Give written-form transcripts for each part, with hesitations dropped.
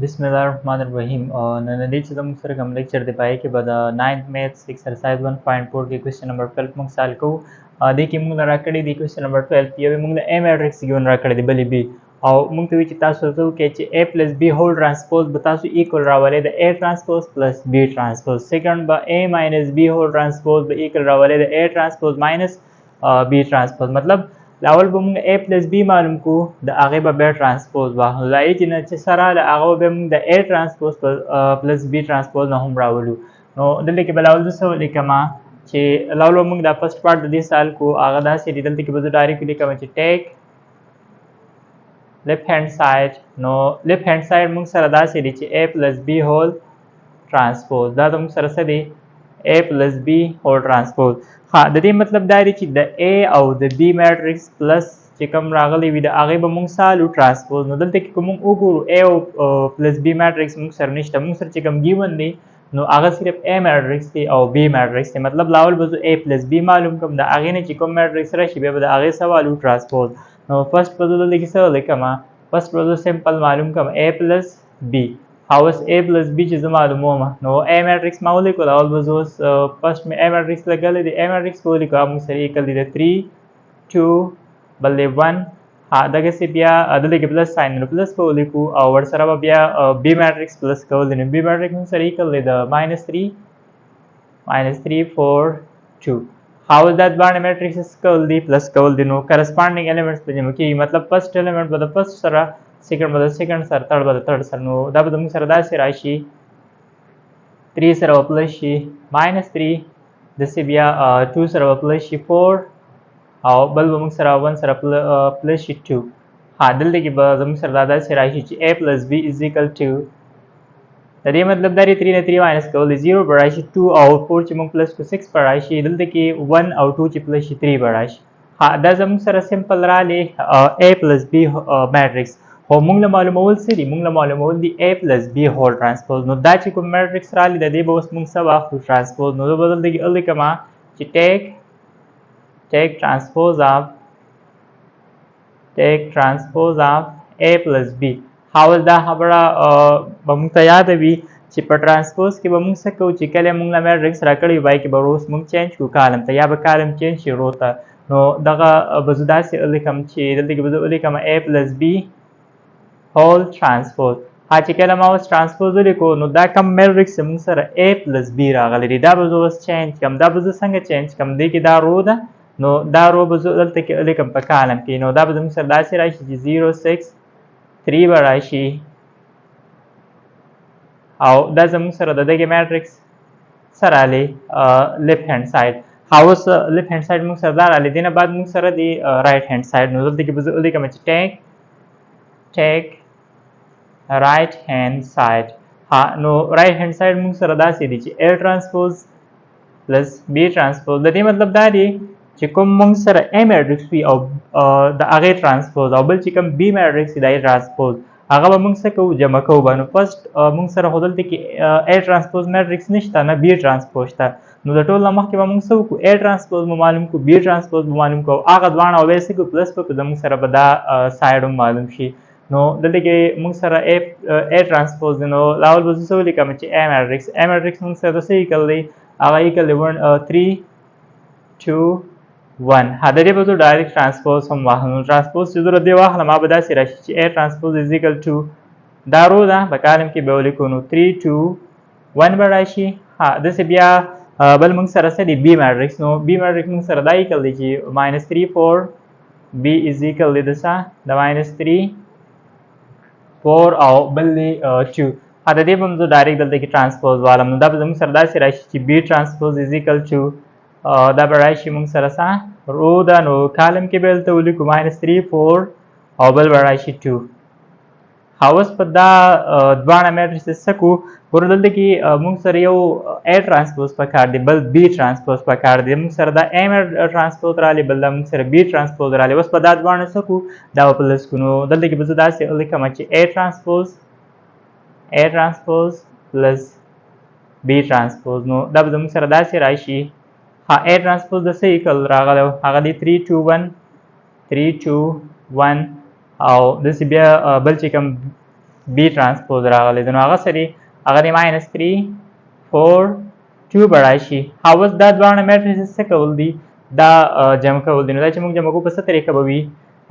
بسم الله الرحمن الرحیم نن دې چې موږ سره کوم لیکچر دی پای کې به د 9th میتھس ایکسرسایز 1.4 کې کوېسچن نمبر 12 موږ سال کوو دې کې موږ راکړی دی کوېسچن نمبر 12 یو موږ د A میټرکس ګیون راکړی دی بلې B او موږ ته وی چې تاسو ته وکړئ چې A plus B هول ټرانسپوز به تاسو ایکول راولئ د A ټرانسپوز پلس B ټرانسپوز سیکنډ به A minus B هول ټرانسپوز به ایکول راولئ د A ټرانسپوز ماینس B ټرانسپوز مطلب لاول به موږ A plus B معلوم کو د هغې به بیا ټرانسپوز واخلو د A چې سره د هغه به موږ د A ټرانسپوز پلس B ټرانسپوز نه هم راولو نو دلته کې به لاول زه څه ولیکمه چې لاول به موږ دا فرست پارټ د دې سال کو هغه داسې دی دلته کې به زه ډایرکټ ولیکم چې ټیک لیفټ هینډ سایډ نو لیفټ هینډ سایډ موږ سره داسې دی چې A plus B هول ټرانسپوز دا د موږ سره څه دی A plus B هول ټرانسپوز ها د دې مطلب دا دی چې د A او د B میټرکس پلس چې کوم راغلی وي د هغې به موږ سالو ټرانسپوز نو دلته کې که موږ وګورو A او پلس B میټرکس موږ سره نشته موږ سره چې کوم ګیون دی نو هغه صرف A میټرکس دی او B میټرکس دی مطلب لاول به زه A پلس B معلوم کړم د هغې نه چې کوم میټرکس راشي بیا به د هغې څه والو ټرانسپوز نو فرست به زه دلته کې څه ولیکمه فرست به زه سمپل معلوم کړم A پلس B اوس A plus B چې زه معلوموم نو A میټرکس ما ولیکو اول به زه اوس فرست مې A میټرکس لګولی دی A میټرکس به ولیکو هغه موږ سره ایکل دی د 3 2 بل دی 1 دغسې بیا دلته کې پلس ساین نو پلس به ولیکو او ورسره به بیا B میټرکس پلس کول دی نو B میټرکس موږ سره ایکل دی د -3 -3 4 2 اوس دا دواړه میټرکسز کول دی پلس کول دی نو کرسپانډینګ ایلیمنټس په جمع کېږي مطلب فرست ایلیمنټ به د فرست سره سیکنډ به د سیکنډ سره تھرډ به د تھرډ سره نو دا به زموږ سره داسې راشي 3 سره به پلس شي -3 داسې بیا 2 سره به پلس شي 4 او بل به موږ سره 1 سره پلس شي 2 دلته کې به زموږ سره دا داسې راشي چې A plus B is equal to د دې مطلب دا دی 3 نه 3 ماینس کول دی 0 به راشي 2 او 4 چې موږ پلس کو 6 به راشي دلته کې 1 او 2 چې پلس شي 3 به راشي دا زموږ سره سمپل رالی A plus B میټرکس خو موږ له معلومول څه دي موږ له معلومول دي A plus B هول ټرانسپوز نو دا چې کوم میټرکس رالی د دې به اوس موږ څه واخلو ټرانسپوز نو زه به دلته کې ولیکمه چې ټیک ټرانسپوز آف A plus B اوس دا خبره به موږ ته یاده وي چې په ټرانسپوز کې به موږ څه کوو چې کله موږ له میټرکس راکړی وي پای کې به اوس موږ چینج کړو کالم ته یا به کالم چینج شي رو ته نو دغه به زه داسې ولیکم چې دلته کې به زه ولیکم A plus B هول ټرانسپوز چې کله ما اوس ټرانسپوز ولیکو نو دا کم میټرکس موږ سره A plus B راغلی دی دا به زه اوس چینج کړم دا به زه څنګه چینج کړم دې کې دا رو ده نو دا رو به زه دلته کې ولیکم په کالم کې نو دا به زموږ سره داسې راشي چې 0 6 3 به راشي او دا زموږ سره د دغې میټرکس څه رالی لیفټ هینډ سایډ اوس لیفټ هینډ سایډ موږ سره دا رالی دی نه بعد موږ سره دی رایټ هینډ سایډ نو دلته کې به زه ولیکم چې ټیک رایټ هینډ سایډ نو رایټ هینډ سایډ موږ سره داسې دی چې A ټرانسپوز پلس B ټرانسپوز د دې مطلب دا دی چې کوم موږ سره A میټرکس وي او د هغې ټرانسپوز او بل چې کوم B میټرکس وي د هغې ټرانسپوز هغه به موږ څه کوو جمع کوو به نو فرست موږ سره خو دلته کې A ټرانسپوز میټرکس نشته نه B ټرانسپوز شته نو د ټول نه مخکې به موږ څه وکړو A ټرانسپوز به معلوم کړو B ټرانسپوز به معلوم کړو هغه دواړه او بیا څه کړو پلس به کړو زموږ سره به دا سایډ هم معلوم شي نو دلته کې موږ سره A ټرانسپوز دی نو لاول به زه څه ولیکم چې A میټرکس موږ سره څه ایکل دی هغه ایکل دی 3 2 1 د دې به زه ډایرکټ ټرانسپوز هم واخلم ټرانسپوز چې زه دې واخلم هغه به داسې راشي چې A ټرانسپوز از ایکل ټو دا رو ده په کالم کې به ولیکو نو 3 2 1 به راشي داسې بیا بل موږ سره څه دی B میټرکس نو B میټرکس موږ سره دا ایکل دی چې -3 4 B از ایکل دی د څه د -3 4 او بل دی 2 د دې به زه ډایرکټ دلته کې ټرانسپوز والم نو دا به زموږ سره داسې راشي چې B ټرانسپوز از ایکل ټو دا به راشي موږ سره څه رو ده نو کالم کې به دلته ولیکو -3 4 او بل به راشي 2 اوس په دا دواړه میټرکسز څه کړو ګوره دلته کې موږ سره یو A ټرانسپوز پکار دی بل B ټرانسپوز پکار دی موږ سره دا A ټرانسپوز رالی بل دا موږ سره B ټرانسپوز رالی اوس په دا دواړه څه کړو دا به پلس کړو نو دلته کې به زه داسې ولیکم چې A ټرانسپوز پلس B ټرانسپوز نو دا به زموږ سره داسې راشي A ټرانسپوز د څه ایکل راغلی هغه دی 3 2 1 3 2 1 او داسې بیا بل چې کوم B transpose راغلی دی نو هغه سری هغه دی -3 4 2 برای شي. هاوس دا دواړه میټریسز څه کول دي دا جمع کول دي نو دا چې موږ جمع کوو په څه طریقه به وي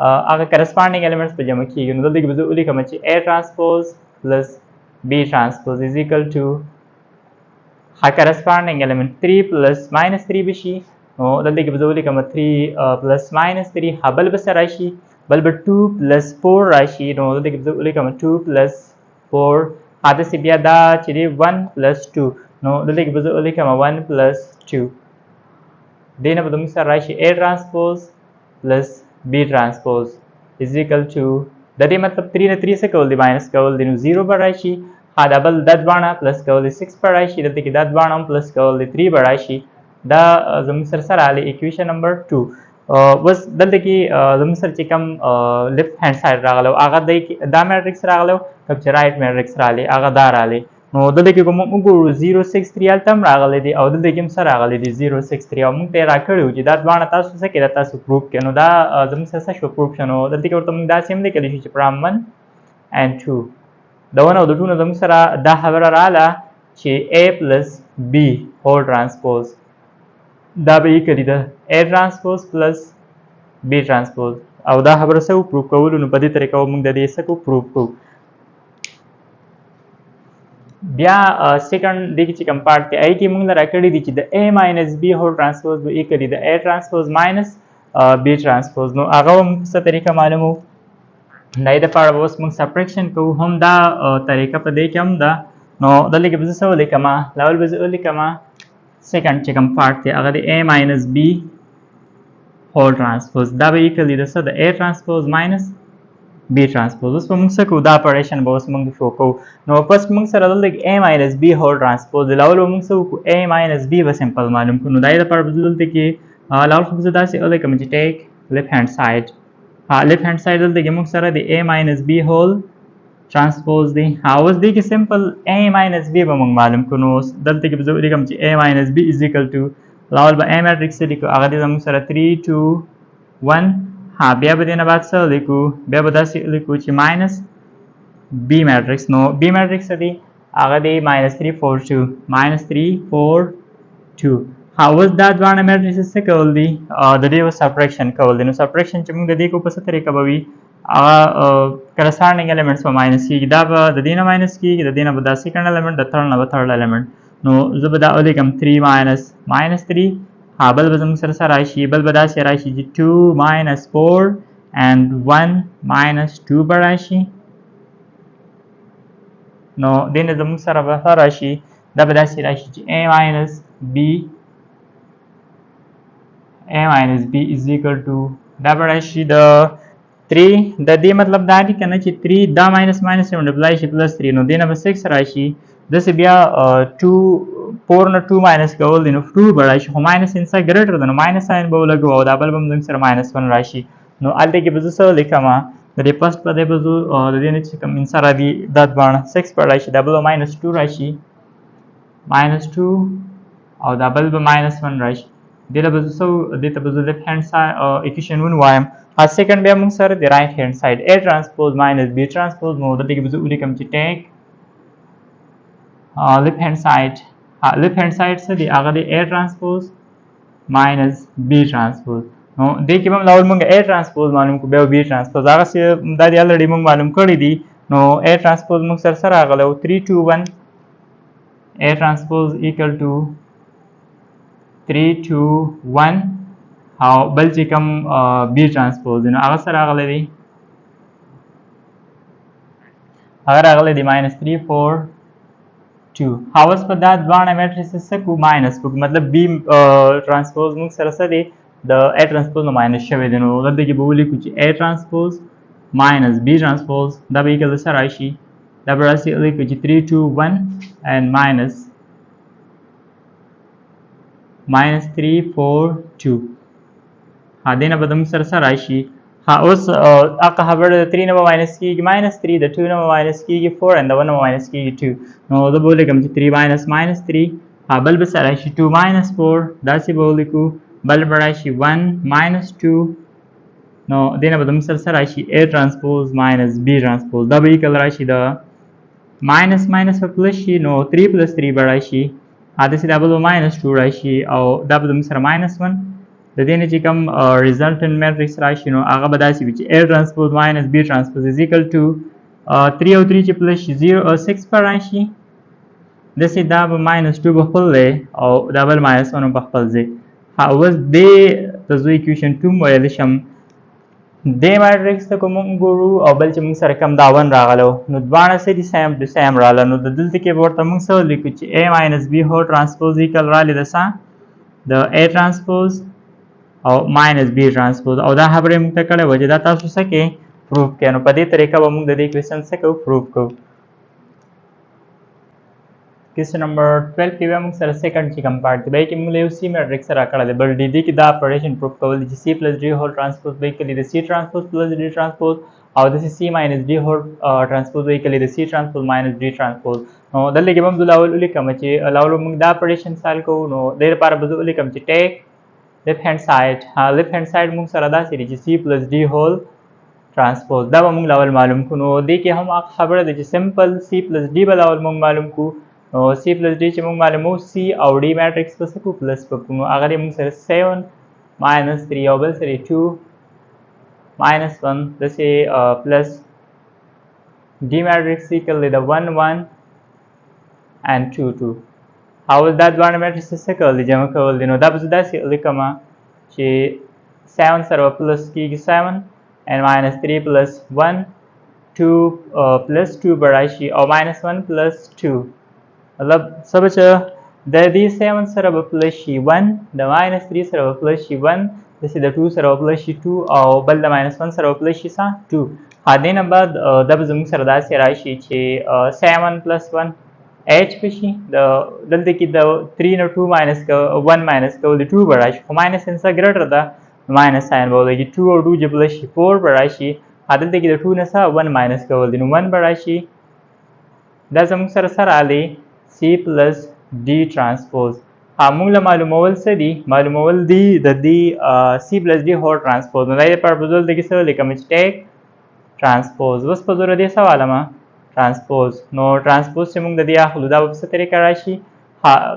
هغه کرسپانډینګ ایلیمنټس په جمع کیږي نو دلته کې به زه ولیکم چې A transpose plus B transpose is equal to corresponding element 3 plus -3 به شي نو دلته کې به زه ولیکم 3 plus -3 بل به څه راشي بل به 2 plus 4 راشي نو دلته کې به زه ولیکم 2 plus 4 داسې بیا دا چې دی 1 plus 2 نو دلته کې به زه ولیکم 1 plus 2 دې نه به زموږ سره راشي A transpose plus B transpose is equal to د دې مطلب 3 نه 3 څه کول دي ماینس کول دي نو 0 به راشي دا بل د دواړه پلس کول دي 6 به راشي دلته کې دا دواړه هم پلس کول دي 3 به راشي دا زموږ سره سره راغلی اکویشن نمبر 2 اوس دلته کې زموږ سره چې کوم لیفت هاند سایډ راغلی هغه دا میټرکس راغلی کوم چې رایټ میټرکس راغلی هغه دا راغلی نو دلته کې کوم وګورو 063 هلته هم راغلی دی او دلته کې هم څه راغلی دی 063 او موږ ته یې راکړي وو چې دا دواړه تاسو څه کړي تاسو پروف کړئ نو دا زموږ سره څه شو پروف شو نو دلته کې ورته موږ داسې هم لیکلی شو چې فرام 1 and 2 د 1 او د 2 نه زموږ سره دا خبره راغله چې A plus B whole transpose دا به یې کړي ده A transpose plus B transpose او دا خبره څه پروف کولو نو په دې طریقه موږ د دې څه کو پروف کوو بیا سیکنډ دغه چې کوم پارت کې آی کې موږ راکړی دي چې د A minus B whole transpose به یې کړي د A transpose minus B transpose نو هغه موږ څه طریقه معلومو دا د پاره اوس موږ سبټریکشن کوو هم دا طریقه په دې کې هم دا نو دلته کې به څه ولیکم لاول به ولیکم سیکنډ چې کوم پارت دی هغه د A minus B whole transpose دا به یې کړي د څه د A transpose minus B transpose اوس موږ څه کوو دا اپریشن به اوس موږ شو کوو نو پس موږ سره دلته A minus B whole transpose لاول موږ څه وکړو A minus B به سمپل معلوم کړو نو دا د پاره دلته کې لاول خو زه داسې ولیکم چې ټیک لیفت هاند سایډ لیفت هاند سایډ دلته کې موږ سره د A minus B whole transpose دی اوس دې کې سمپل A minus B به موږ معلوم کړو نو دلته کې به زه ولیکم چې A minus B is equal to لاول به A matrix لیکو هغه دې موږ سره 3 2 1 بیا به دې نه بعد څه لیکو بیا به داسې لیکو چې ماینس B matrix نو B matrix دی هغه دی -3 4 2 -3 4 2 اوس دا دواړه میټریسز څه کول دي د دې سبټریکشن کول دي نو سبټریکشن چې موږ د دې کو په څه طریقه به وي کرسپانډینګ ایلیمنټس به ماینس کیږي دا به د دې نه ماینس کیږي د دې نه به دا سیکنډ ایلیمنټ د تھرډ نه به تھرډ ایلیمنټ نو زه به دا ولیکم 3 -3 بل به زموږ سره سره راشي بل به داسې راشي چې 2 -4 and 1 -2 به راشي نو دې نه زموږ سره به څه راشي دا به داسې راشي چې A minus B is equal to دا به راشي د 3 د دې مطلب دا دی که نه چې 3 دا ماینس ماینس ملټیپلای شي پلس 3 نو دې نه به 6 راشي داسې بیا 4 نه 2 ماینس کول دي نو 2 به راشي خو ماینس انسا ګریټر ده نو ماینس ساین به ولګو او دا بل به موږ سره -1 راشي نو هلته کې به زه څه لیکم د دې فسټ په دې به زه د دې نه چې کوم انسا راځي دا دواړه 6 به راشي دا بل به -2 راشي -2 او دا بل به -1 راشي دې له به زه څه دې ته به زه لیفټ هاند سایډ اکویشن ووایم سیکنډ بیا موږ سره د رایټ هاند سایډ A transpose minus B transpose نو دلته کې به زه ولیکم چې ټیک لیفټ هاند سایډ لیفټ هاند سایډ څه دی هغه د A transpose minus B transpose نو دې کې به لاول موږ A transpose معلوم کړو بیا B transpose هغه څه دا دی الریډي موږ معلوم کړی دي نو A transpose موږ سره سره راغلی 3 2 1 A transpose equal to 3 2 1 او بل چې کوم B transpose نو هغه سره راغلی دی هغه راغلی دی -3 4 2 اوس په دا دواړه میټریسز څه کو ماینس کو مطلب B transpose موږ سره څه دی د A transpose نو ماینس شوی دی نو دلته کې به ولیکو چې A transpose minus B transpose دا به یې سره راشي دا به راشي لیکو چې 3 2 1 and -3 4 2 دې نه به موږ سره سره راشي اوس هغه خبره د 3 نه به ماینس کېږي -3 د 2 نه به ماینس کېږي 4 and د 1 نه به ماینس کېږي 2 نو زه به ولیکم چې 3 -3 بل به سره راشي 2 -4 داسې به ولیکو بل به راشي 1 -2 نو دینه به د موږ سره څه راشي A transpose minus B transpose دا به ایکل راشي د ماینس ماینس به پلس شي نو 3 پلس 3 به راشي داسې دا به ماینس 2 راشي او دا به د موږ سره ماینس 1 د دې نه چې کوم ریزلټنټ میټرکس راشي نو هغه به داسې وي چې A transpose minus B transpose is equal to 3 او 3 چې پلس شي 0 او 6 به راشي داسې دا به ماینس 2 به خپل دی او دا بل ماینس 1 به خپل ځای اوس دې ته زه اکویشن 2 ویلی شم دې میټرکس ته که موږ ګورو او بل چې موږ سره کوم دا 1 راغلی نو دواړه څه دي سیم ټو سیم راغله نو د دلته کې به ورته موږ څه ولیکو چې A minus B whole transpose equal راغلی د څه د A transpose او minus B transpose او دا خبرې موږ ته کړې وه چې دا تاسو څه کې پروف کړئ نو په دې طریقه به موږ د دې کوېسچن څه کوو پروف کوو Question number 12 کې به موږ سره سیکنډ چې کوم پارټ دی به کې موږ له یو سی میټرکس سره کړی دی بل ډي دې کې دا اپریشن پروف کول دي چې C plus D whole transpose به کلی د C transpose plus D transpose او د C minus D whole transpose به کلی د C transpose minus D transpose نو دلته کې هم د لاول ولیکم چې لاول موږ دا اپریشن سال کوو نو د لپاره به ولیکم چې ټیک left hand side موږ سره دا سری چې C plus D whole transpose دا به موږ لاول معلوم کو نو دې کې هم خبره ده چې سمپل C plus D به لاول موږ معلوم کو نو C plus D چې موږ معلومو C او D میټرکس په څه کو پلس په نو هغه موږ سره 7 minus 3 او بل سره 2 minus 1 دسې پلس D میټرکس equal دی د 1 1 and 2 2 او دا دواړه میټرکس څه کول دي جمع کول دي نو دا به زه داسې لیکم چې 7 سره پلس کېږي 7 and minus 3 plus 1 2 plus 2 به راشي او minus 1 plus 2 مطلب څه به چې د دې 7 سره به پلس شي 1 د minus 3 سره به پلس شي 1 داسې د 2 سره به پلس شي 2 او بل د minus 1 سره به پلس شي 2 دې نه بعد دا به زموږ سره داسې راشي چې 7 plus 1 h به شي دلته کې د 3 نه 2 minus 1 minus کول د 2 به راشي خو minus n څه ګریټر ده minus sign به ولګي 2 او 2 چې پلس شي 4 به راشي دلته کې د 2 نه څه 1 minus کول دي نو 1 به راشي دا زموږ سره راغلی C plus D transpose موږ له معلومول څه دي معلومول دي د دې C plus D whole transpose نو دا یې پر بزول دغه څه لیکم چې ټیک transpose اوس په زور دې سوال ما transpose نو transpose چې موږ د دې اخلو دا په څه طریقه راشي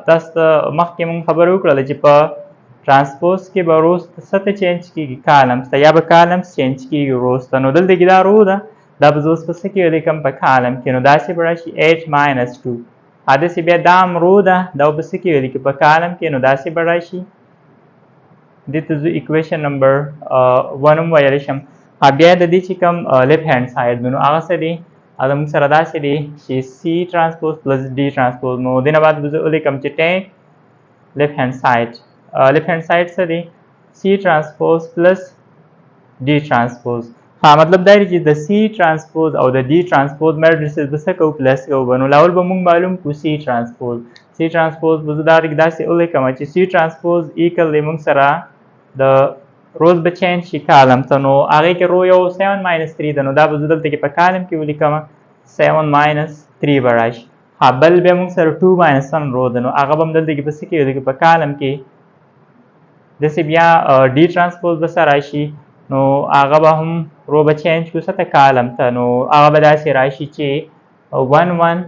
تاسو مخکې موږ خبرو وکړل چې په transpose کې به روست څه ته چینج کیږي کالمز ته یا به کالمز چینج کیږي روست نو دلته کې دا رو ده دا به زه اوس په څه کې ولیکم په کالم کې نو داسې به راشي 8 minus 2 داسې بیا دا هم رو ده دا به څه کې ولیکي په کالم کې نو داسې به راشي دې ته زه اکویشن نمبر 1 هم ویلی شم بیا د دې چې کوم لیفټ هینډ سایډ دی نو هغه څه دی هغه موږ سره داسې دی چې C transpose plus D transpose نو دې نه بعد به زه ولیکم چې ټیک لیفټ هینډ سایډ لیفټ هینډ سایډ څه دی C transpose plus D transpose مطلب دا دی چې د C transpose او د D transpose میټریسز به څه کوو پلس کوو نو لاول به موږ معلوم کړو C transpose به زه داسې ولیکم چې C transpose equal دی موږ سره د روز به چینج شي کالم ته نو هغې کې رو یو 7 minus 3 ده نو دا به زه دلته کې په کالم کې ولیکم 7 minus 3 به راشي بل بیا موږ سره 2 minus 1 رو ده نو هغه به هم دلته کې په څه کې ولیکو په کالم کې داسې بیا D transpose به څه راشي نو هغه به هم رو به چینج کړو څه ته کالم ته نو هغه به داسې راشي چې 1 1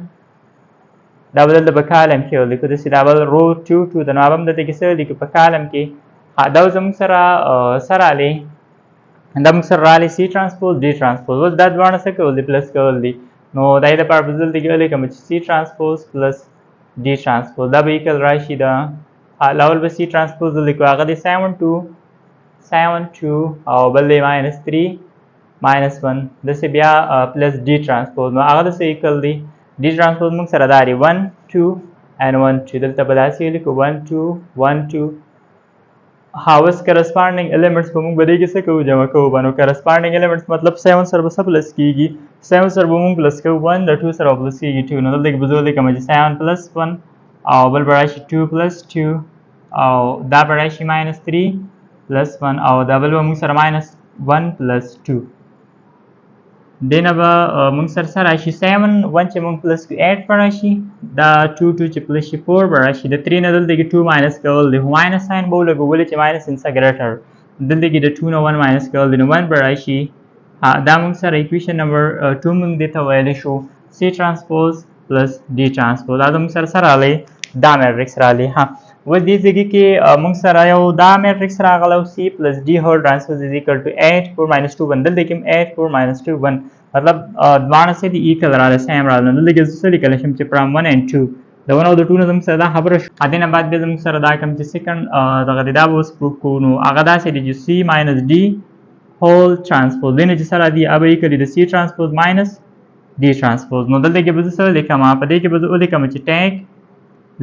دا به دلته په کالم کې ولیکو داسې دا به رو 2 2 ده نو هغه هم دلته کې څه ولیکو په کالم کې دا زموږ سره څه راغلی دا موږ سره راغلی C transpose D transpose اوس دا دواړه څه کول دي پلس کول دي نو دا یې لپاره به دلته کې ولیکم چې C transpose plus D transpose دا به ایکل راشي د لاول به C transpose ولیکو هغه دی 7 2 او بل دی minus 3 minus 1 داسې بیا پلس D transpose نو هغه داسې ایکل دی D transpose موږ سره دا دی 1 2 and 1 2 دلته به داسې ولیکو 1 2 1 2 اوس کرسپانډینګ ایلیمنټس په موږ به دې کې څه کوو جمع کوو به نو کرسپانډینګ ایلیمنټس مطلب 7 سره به څه پلس کېږي 7 سره به موږ پلس کوو 1 د 2 سره به پلس کېږي 2 نو دلته کې به زه ولیکم چې 7 plus 1 او بل به راشي 2 plus 2 او دا به راشي minus 3 plus 1 او دا بل به موږ سره minus 1 plus 2 دې نه به موږ سره راشي 7 1 چې موږ پلس کړو 8 به راشي دا 2 2 چې پلس شي 4 به راشي د 3 نه دلته کې 2 ماینس کول دی خو ماینس ساین به ولګو ولې چې ماینس ان څه ګریټر دلته کې د 2 نه 1 ماینس کول د 1 به راشي. دا موږ سره equation number 2 موږ دې ته ویلی شو C transpose plus D transpose. دا موږ سره راغلی دا میټرکس راغلی. اوس دې ځای کې موږ سره یو دا میټرکس راغلی او C plus D whole transpose is equal to 8 4 minus 2 1. دلته کې 8 4 minus 2 1 مطلب دواړه څه دي equal راغلی سیم راغلی. دلته کې څه لیکلی شم چې from 1 and 2 د 1 او د 2 نه زموږ سره دا خبره شو. ا دې نه بعد بیا زموږ سره دا کوم چې سیکنډ دغه دی دا به اوس پروف کوو. نو هغه داسې دی چې C minus D whole transpose دې نه چې سره دي هغه به یې کړي د C transpose minus D transpose. نو دلته کې به زه څه لیکم په دې کې به زه ولیکم چې take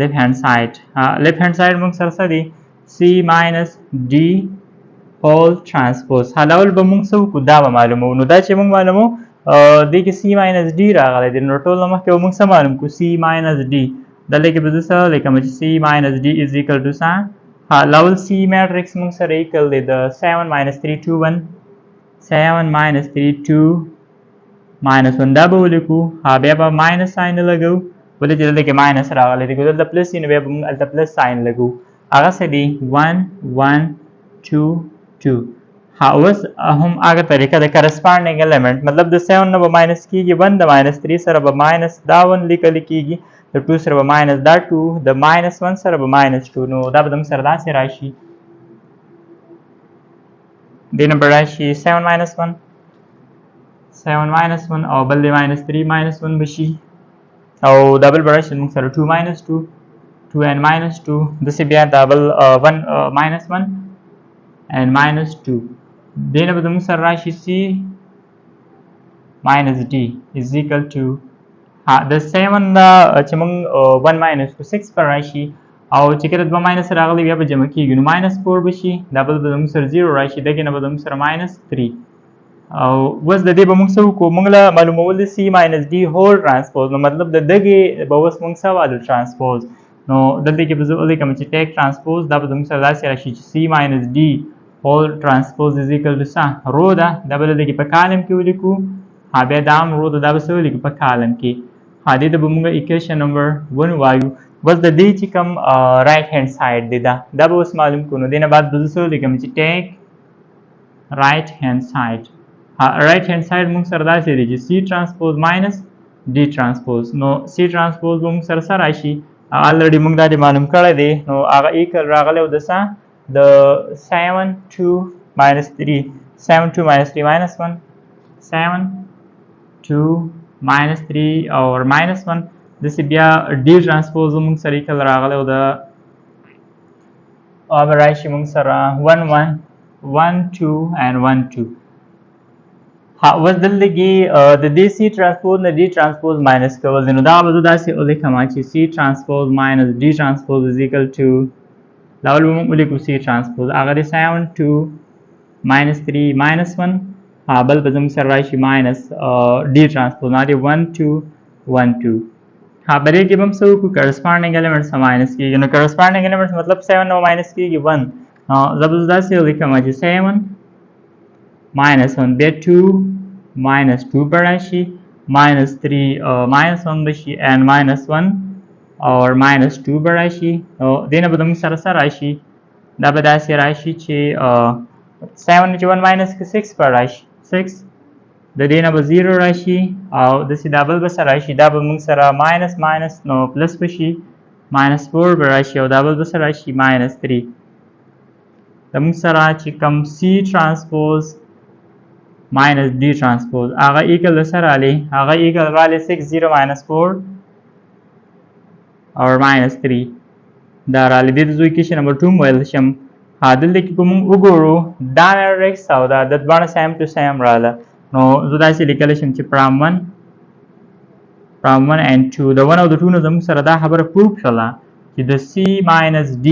left hand side موږ سره څه دی C minus D whole transpose. حالول به موږ څه وکړو دا به معلومو. نو دا چې موږ معلومو دې کې C minus D راغلی دی. نو ټول نه مخکې به موږ څه معلوم کړو C minus D. دلته کې به زه څه لیکم چې C minus D is equal to څه لول C matrix موږ سره equal دی د 7 minus 3 2 1 7 minus 3 2 minus 1 دا به ولیکو. بیا به minus sign لګو ولې چې دلته کې minus راغلی دی. دلته پلس وي نو بیا به موږ هلته پلس sign لګو. هغه څه دی 1 1 2 2. اوس هم هغه طریقه د corresponding element مطلب د 7 نه به minus کېږي 1 د minus 3 سره به minus دا 1 لیکل کېږي د 2 سره به minus دا 2 د minus 1 سره به minus 2. نو دا به زموږ سره داسې راشي دې نه به راشي 7 minus 1 او بل دی minus 3 minus 1 به شي او دا بل به راشي زموږ سره 2 minus 2 2 and minus 2 داسې بیا دا بل 1 minus 1 and minus 2 دې نه به زموږ سره راشي C minus D is equal to د 7 دا چې موږ 1 minus 6 پر راشي او چې کله 2 minus راغلی بیا به جمع کېږي نو minus 4 به شي دا بل به زموږ سره 0 راشي دغې نه به زموږ سره minus 3 او اوس د دې به موږ څه وکړو موږ له معلومول د C minus D whole transpose نو مطلب د دغې به اوس موږ څه وایو transpose. نو دلته کې به زه ولیکم چې take transpose دا به زموږ سره داسې راشي چې C minus D whole transpose is equal to څه رو ده دا به دلته کې په کالم کې ولیکو. بیا دا هم رو ده دا به څه ولیکو په کالم کې. دې ته به موږ equation number 1 وایو. بس د دې چې کوم right hand side دی دا به اوس معلوم کړو. نو دې نه بعد به زه څه ولیکم چې take right hand side موږ سره داسې دی چې C transpose minus D transpose. نو C transpose به موږ سره څه راشي already موږ دا معلوم کړی دی. نو هغه equal راغلی او د څه د 7 2 minus 3 minus 1 7 2 minus 3 or minus 1 داسې بیا D transpose موږ سره equal راغلی او د به راشي موږ سره 1 1 1 2 and 1 2. اوس دلته کې د دې C transpose نه D transpose minus کول دی. نو دا به زه داسې ولیکم چې C transpose minus D transpose is equal to دا ول به موږ ولیکو C transpose هغه دی 7 2 minus 3 minus 1 بل به زموږ سره راشي minus D transpose نو دی 1 2 1 2. په دې کې به هم څه وکړو corresponding elements minus کېږي. نو corresponding elements مطلب 7 نو minus کېږي 1 زه به داسې ولیکم چې 7 minus 1 بیا 2 minus 2 به راشي minus 3 minus 1 به شي and minus 1 or minus 2 به راشي. نو دې نه به زموږ سره څه راشي دا به داسې راشي چې 7 چې 1 minus 6 به راشي 6 د دې نه به 0 راشي او داسې دا بل به سره راشي دا به موږ سره minus نو پلس به شي minus 4 به راشي او دا بل به سره راشي minus 3. زموږ سره چې کوم C transpose minus D transpose هغه equal سره راغلی هغه equal راغلی 6 0 minus 4 or minus 3 دا راغلی. دې ته equation number 2 ویل شم. دلته کې کوم وګورو دا میټرکس او دا د دواړه سیم ټو سیم راغله. نو زه داسې لیکلی شم چې from 1 and 2 د 1 او د 2 نه زموږ سره دا خبره پروف شوله چې د C minus D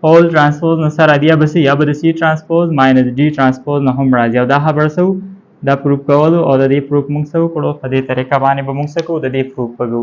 whole transpose نه سره دی یا به د C transpose minus D transpose نه هم راځي او دا خبره څه دا پروف کولو او د دې پروف موږ څه وکړو په دې طریقه باندې به موږ څه کوو د دې پروف وکړو.